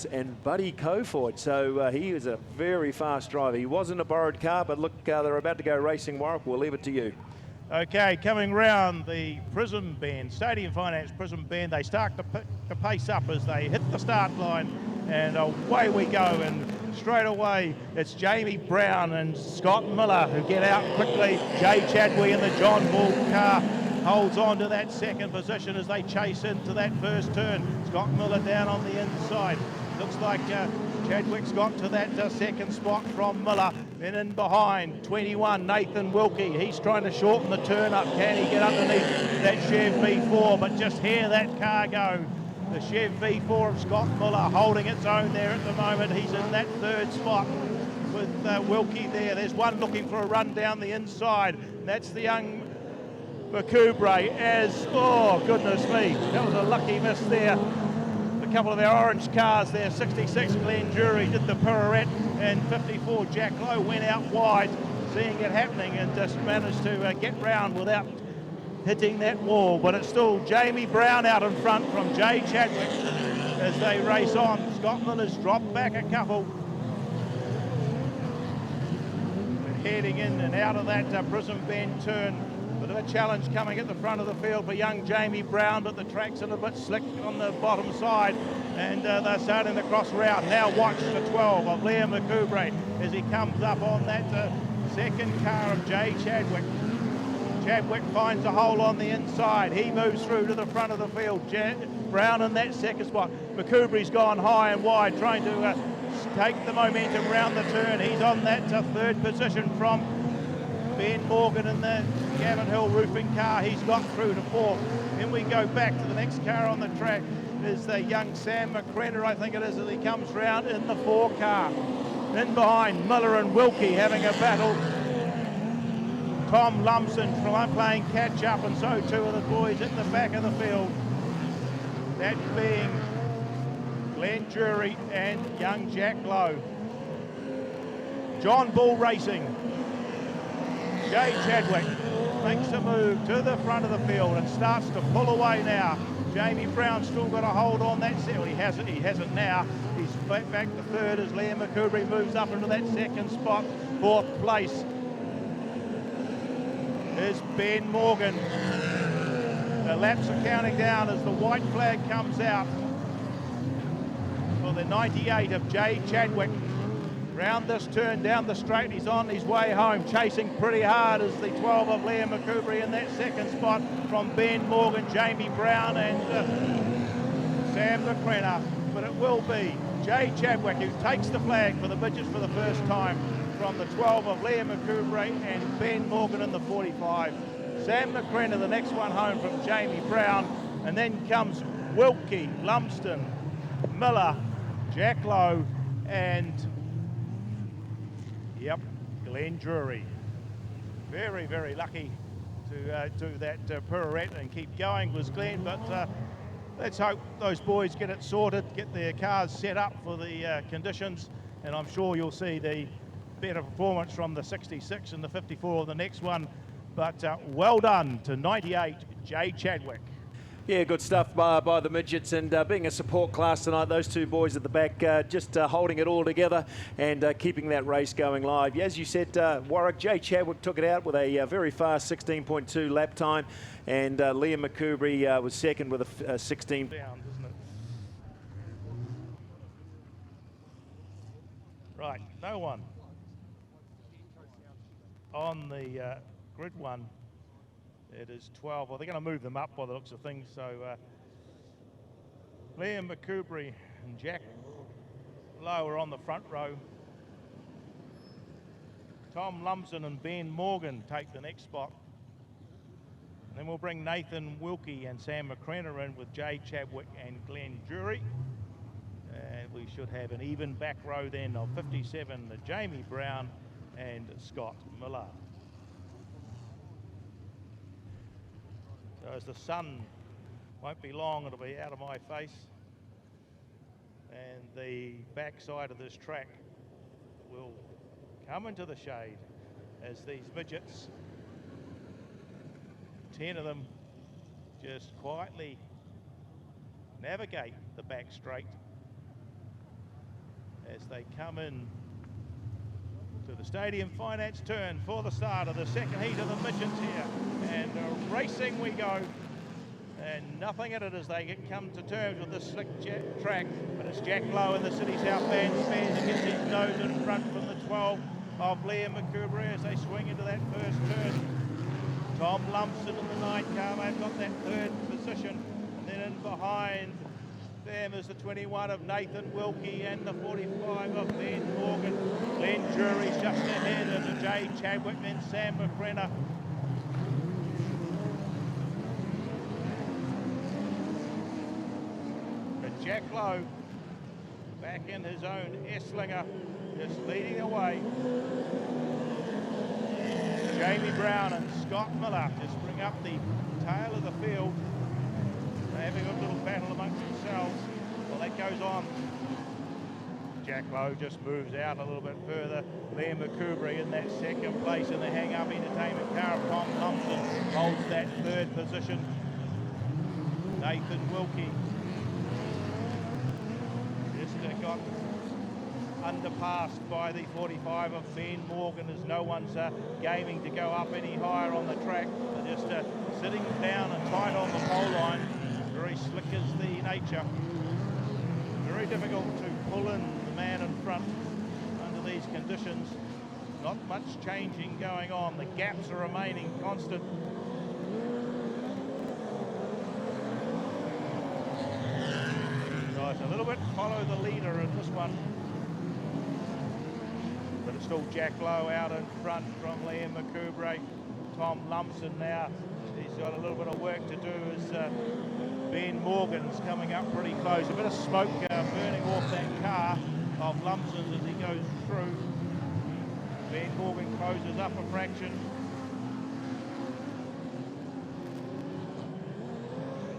Jones and Buddy Coforth. So he is a very fast driver. He was in a borrowed car, but look, they're about to go racing, Warwick. We'll leave it to you. Okay, coming round the Prism Bend, Stadium Finance Prism Bend, they start to pick the pace up as they hit the start line, and away we go. And straight away, it's Jamie Brown and Scott Miller who get out quickly. Jay Chadwick in the John Bull car holds on to that second position as they chase into that first turn. Scott Miller down on the inside. Looks like Chadwick's got to that second spot from Miller. Then in behind, 21, Nathan Wilkie. He's trying to shorten the turn up. Can he get underneath that Chev V4? But just hear that car go. The Chev V4 of Scott Miller holding its own there at the moment. He's in that third spot with Wilkie there. There's one looking for a run down the inside. That's the young McCoubre as, oh goodness me, that was a lucky miss there. A couple of their orange cars there, 66 Glenn Jury did the pirouette, and 54 Jack Lowe went out wide, seeing it happening, and just managed to get round without hitting that wall. But it's still Jamie Brown out in front from Jay Chadwick as they race on. Scott Miller's dropped back a couple. And heading in and out of that Prism Bend turn. Bit of a challenge coming at the front of the field for young Jamie Brown, but the track's a little bit slick on the bottom side, and they're starting the cross route. Now watch the 12 of Liam McCoubre as he comes up on that second car of Jay Chadwick. Chadwick finds a hole on the inside. He moves through to the front of the field. Brown in that second spot. McCoubre's gone high and wide, trying to take the momentum round the turn. He's on that third position from Ben Morgan in the Gavin Hill roofing car. He's got through to fourth. Then we go back to the next car on the track. Is the young Sam McCrenna, I think it is, as he comes round in the 4 car. In behind, Miller and Wilkie having a battle. Tom Lumsden playing catch up, and so too are the boys at the back of the field. That being Glenn Jury and young Jack Lowe. John Bull Racing. Jay Chadwick makes a move to the front of the field and starts to pull away now. Jamie Brown still got a hold on that set. Well, he hasn't now. He's back to third as Liam McCoubre moves up into that second spot. Fourth place is Ben Morgan. The laps are counting down as the white flag comes out for the 98 of Jay Chadwick. Round this turn, down the straight, he's on his way home, chasing pretty hard as the 12 of Liam McCoubre in that second spot from Ben Morgan, Jamie Brown and Sam McCrenna. But it will be Jay Chadwick who takes the flag for the Midgets for the first time from the 12 of Liam McCoubre and Ben Morgan in the 45. Sam McCrenna, the next one home from Jamie Brown, and then comes Wilkie, Lumsden, Miller, Jack Lowe and Glenn Drury. Very, very lucky to do that pirouette and keep going was Glenn, but let's hope those boys get it sorted, get their cars set up for the conditions, and I'm sure you'll see the better performance from the 66 and the 54 of the next one. But well done to 98 Jay Chadwick. Yeah, good stuff by the Midgets, and being a support class tonight, those two boys at the back just holding it all together and keeping that race going live. As you said, Warwick, Jay Chadwick took it out with a very fast 16.2 lap time, and Liam McCoubre was second with a 16. Down, isn't it? Right, no one on the grid one. It is 12. Well, they're going to move them up by the looks of things. So Liam McCoubre and Jack Lowe are on the front row. Tom Lumsden and Ben Morgan take the next spot. And then we'll bring Nathan Wilkie and Sam McCrenna in with Jay Chadwick and Glenn Jury. And we should have an even back row then of 57, Jamie Brown and Scott Miller. So as the sun won't be long, it'll be out of my face. And the backside of this track will come into the shade as these midgets, 10 of them, just quietly navigate the back straight as they come in to the Stadium Finance turn for the start of the second heat of the midgets here. And racing we go. And nothing in it as they come to terms with this slick track. But it's Jack Lowe in the City South Bandstands that gets his nose in front from the 12 of Liam McCoubre as they swing into that first turn. Tom Lumsden in the 9 car, they've got that third position. And then in behind them is the 21 of Nathan Wilkie and the 45 of Ben Morgan. Glenn Jury's just ahead of Jay Chadwick, then Sam McCrenna. But Jack Lowe back in his own Esslinger, just leading the way. Jamie Brown and Scott Miller just bring up the tail of the field. They're having a little battle amongst themselves. Well, that goes on. Jack Lowe just moves out a little bit further. Liam McCoubre in that second place in the hang-up entertainment car. Tom Thompson holds that third position. Nathan Wilkie just got underpassed by the 45 of Ben Morgan as no one's gaming to go up any higher on the track. They're just sitting down and tight on the pole line. Very slick is the nature. Very difficult to pull in the man in front under these conditions. Not much changing going on. The gaps are remaining constant. So it's a little bit follow the leader in this one. But it's still Jack Lowe out in front from Liam McCoubre. Tom Lumsden now, he's got a little bit of work to do as Ben Morgan's coming up pretty close. A bit of smoke burning off that car of Lumsden as he goes through. Ben Morgan closes up a fraction.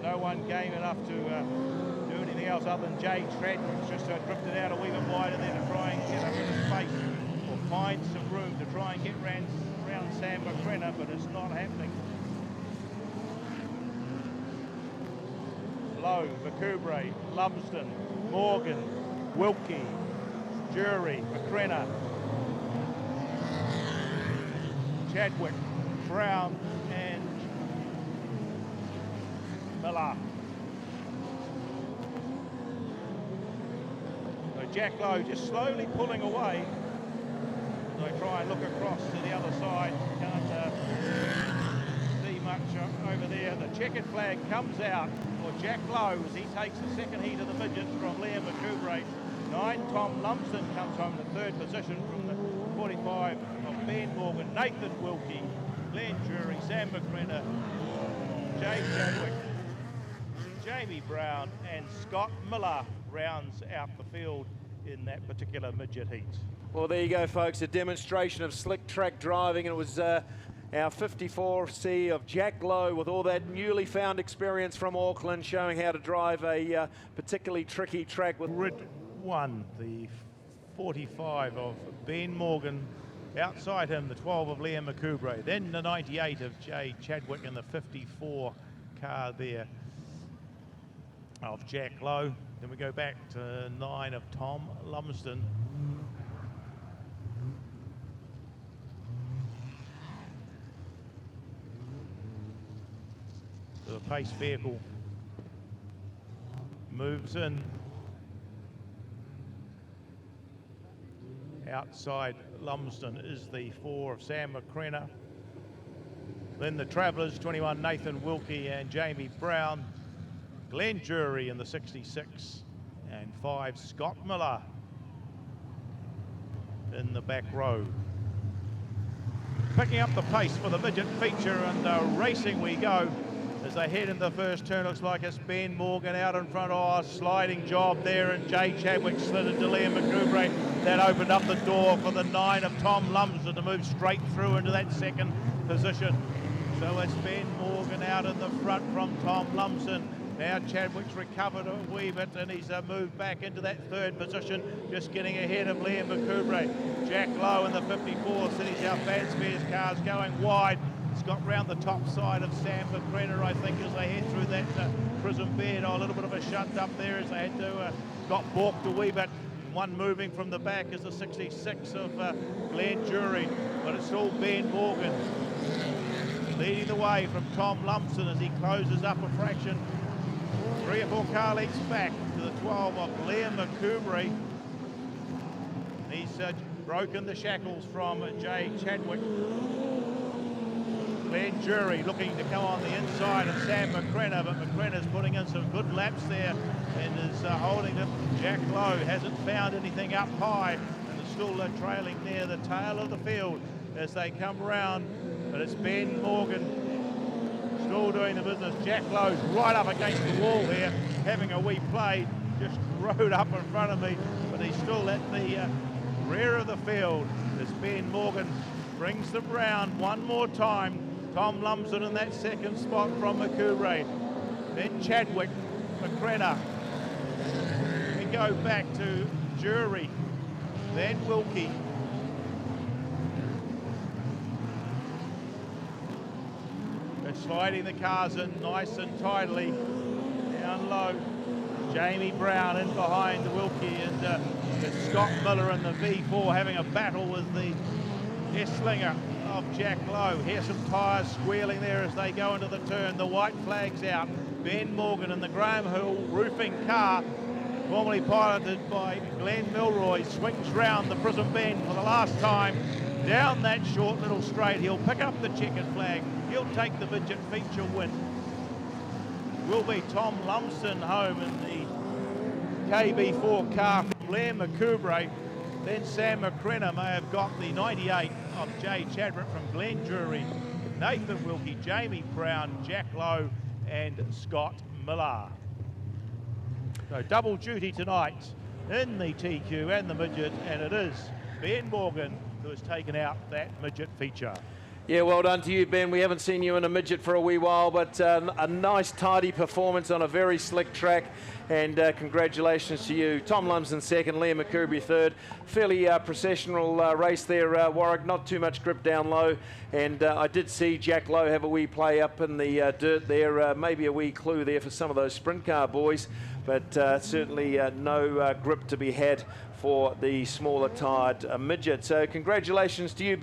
No one game enough to do anything else other than Jay Tradman's just drifted out a wee bit wider there to try and get up in his space. Find some room to try and get around Sam McCrenna, but it's not happening. Lowe, McCoubre, Lumsden, Morgan, Wilkie, Jury, McCrenna, Chadwick, Brown and Miller. So Jack Lowe just slowly pulling away. They try and look across to the other side. Can't see much over there. The checkered flag comes out for Jack Lowe as he takes the second heat of the midgets from Liam McCoubre. 9, Tom Lumsden comes home the third position from the 45 of Ben Morgan, Nathan Wilkie, Glenn Jury, Sam McCrenna, Jay Chadwick, Jamie Brown and Scott Miller rounds out the field in that particular midget heat. Well, there you go, folks, a demonstration of slick track driving. It was our 54C of Jack Lowe with all that newly found experience from Auckland, showing how to drive a particularly tricky track. With Grid 1, the 45 of Ben Morgan. Outside him, the 12 of Liam McCoubre. Then the 98 of Jay Chadwick and the 54 car there of Jack Lowe. Then we go back to 9 of Tom Lumsden. The pace vehicle moves in. Outside Lumsden is the 4 of Sam McCrenna. Then the Travellers, 21 Nathan Wilkie and Jamie Brown. Glenn Jury in the 66 and 5 Scott Miller in the back row. Picking up the pace for the midget feature and racing we go. As they head into the first turn, looks like it's Ben Morgan out in front. Oh, sliding job there, and Jay Chadwick slid into Liam McCoubre. That opened up the door for the 9 of Tom Lumsden to move straight through into that second position. So it's Ben Morgan out in the front from Tom Lumsden. Now Chadwick's recovered a wee bit and he's moved back into that third position, just getting ahead of Liam McCoubre. Jack Lowe in the 54 City South Fanspears cars going wide. It's got round the top side of Sam McCrenna, I think, as they head through that prison bed. Oh, a little bit of a shunt up there as they had to, got balked a wee bit. and one moving from the back is the 66 of Glenn Jury, but it's all Ben Morgan leading the way from Tom Lumsden as he closes up a fraction. 3 or 4 car lengths back to the 12 of Liam McCoubry. He's broken the shackles from Jay Chadwick. Glenn Jury looking to come on the inside of Sam McCrenna, but McCrenna's putting in some good laps there and is holding it. Jack Lowe hasn't found anything up high and is still trailing near the tail of the field as they come round. But it's Ben Morgan still doing the business. Jack Lowe's right up against the wall here, having a wee play, just rode up in front of me, but he's still at the rear of the field as Ben Morgan brings them round one more time. Tom Lumsden in that second spot from McCoubray. Then Chadwick, McCrenna. We go back to Jury, then Wilkie. They're sliding the cars in nice and tidily. Down low, Jamie Brown in behind Wilkie, and it's Scott Miller in the V4 having a battle with the S-Slinger of Jack Lowe. Here's some tyres squealing there as they go into the turn. The white flag's out. Ben Morgan in the Graham Hill roofing car, formerly piloted by Glenn Milroy, swings round the Prism Bend for the last time. Down that short little straight, he'll pick up the checkered flag. He'll take the midget feature win. Will be Tom Lumsden home in the KB4 car from Blair McCoubray. Then Sam McCrenna may have got the 98 of Jay Chadwick from Glenn Jury, Nathan Wilkie, Jamie Brown, Jack Lowe and Scott Miller. So double duty tonight in the TQ and the midget, and it is Ben Morgan who has taken out that midget feature. Yeah, well done to you, Ben. We haven't seen you in a midget for a wee while, but a nice, tidy performance on a very slick track, and congratulations to you. Tom Lumsden second, Liam McCoubry third. Fairly processional race there, Warwick. Not too much grip down low, and I did see Jack Lowe have a wee play up in the dirt there. Maybe a wee clue there for some of those sprint car boys, but certainly no grip to be had for the smaller tired midget. So congratulations to you, Ben.